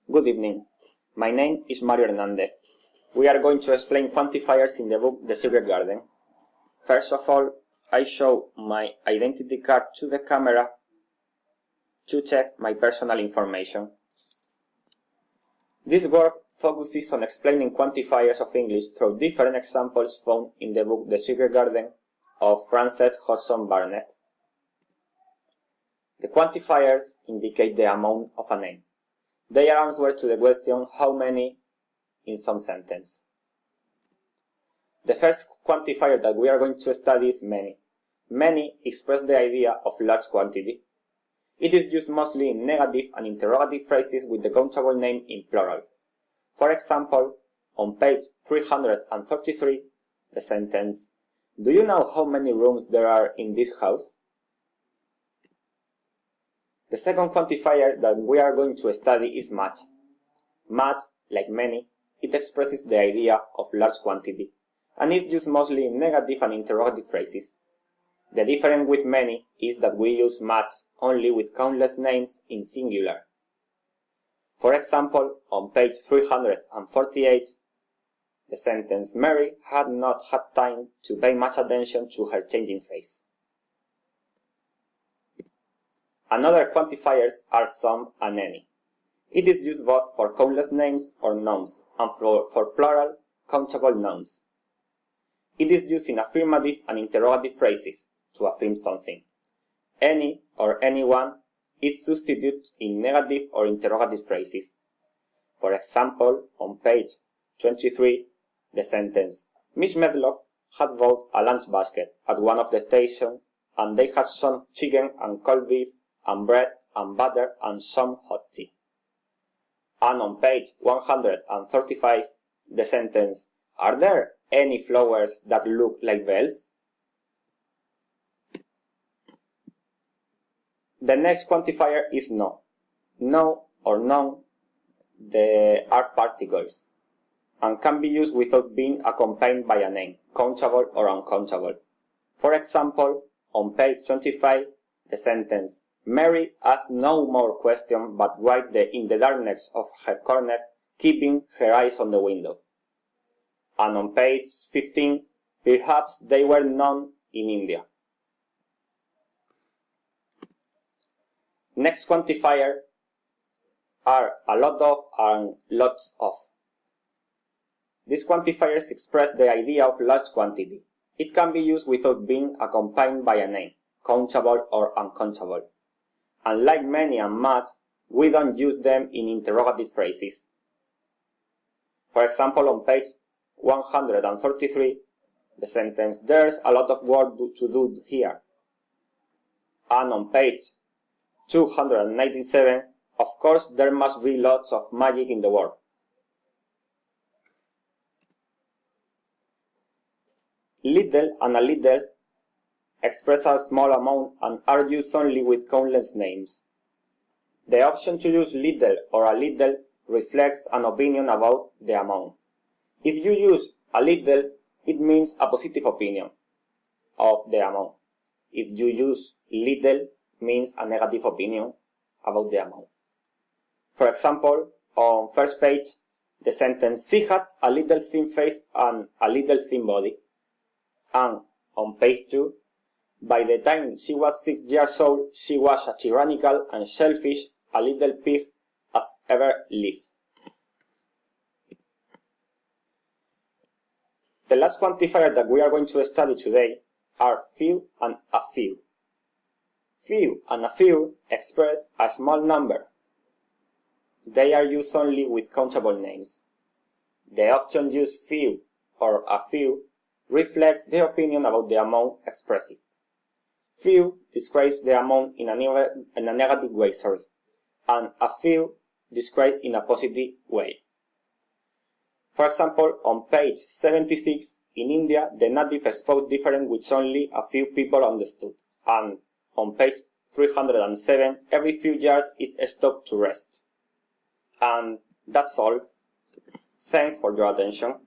Good evening. My name is Mario Hernandez. We are going to explain quantifiers in the book The Secret Garden. First of all, I show my identity card to the camera to check my personal information. This work focuses on explaining quantifiers of English through different examples found in the book The Secret Garden of Frances Hodgson Burnett. The quantifiers indicate the amount of a name. They are answers to the question how many in some sentence. The first quantifier that we are going to study is many. Many express the idea of large quantity. It is used mostly in negative and interrogative phrases with the countable name in plural. For example, on page 333, the sentence, "Do you know how many rooms there are in this house?" The second quantifier that we are going to study is much. Much, like many, it expresses the idea of large quantity, and is used mostly in negative and interrogative phrases. The difference with many is that we use much only with countless names in singular. For example, on page 348, the sentence, "Mary had not had time to pay much attention to her changing face." Another quantifiers are some and any. It is used both for countless names or nouns and for plural, countable nouns. It is used in affirmative and interrogative phrases to affirm something. Any or anyone is substituted in negative or interrogative phrases. For example, on page 23, the sentence, "Miss Medlock had bought a lunch basket at one of the stations and they had some chicken and cold beef and bread and butter and some hot tea." And on page 135, the sentence, "Are there any flowers that look like bells?" The next quantifier is no. No or none, they are particles, and can be used without being accompanied by a name, countable or uncountable. For example, on page 25, the sentence, "Mary asked no more questions but waited in the darkness of her corner, keeping her eyes on the window." And on page 15, "Perhaps they were known in India." Next quantifier are a lot of and lots of. These quantifiers express the idea of large quantity. It can be used without being accompanied by a name, countable or uncountable. And like many and much, we don't use them in interrogative phrases. For example, on page 133, the sentence, "There's a lot of work to do here." And on page 297, "Of course there must be lots of magic in the world." Little and a little express a small amount and are used only with countless names. The option to use little or a little reflects an opinion about the amount. If you use a little, it means a positive opinion of the amount. If you use little, means a negative opinion about the amount. For example, on first page, the sentence, "She had a little thin face and a little thin body." And on page 2, "By the time she was 6 years old, she was as tyrannical and selfish a little pig as ever lived." The last quantifier that we are going to study today are few and a few. Few and a few express a small number. They are used only with countable names. The option use few or a few reflects the opinion about the amount expressed. Few describes the amount in a negative way, and a few described in a positive way. For example, on page 76, in India, the native spoke different which only a few people understood, and on page 307, every few yards it stopped to rest. And that's all. Thanks for your attention.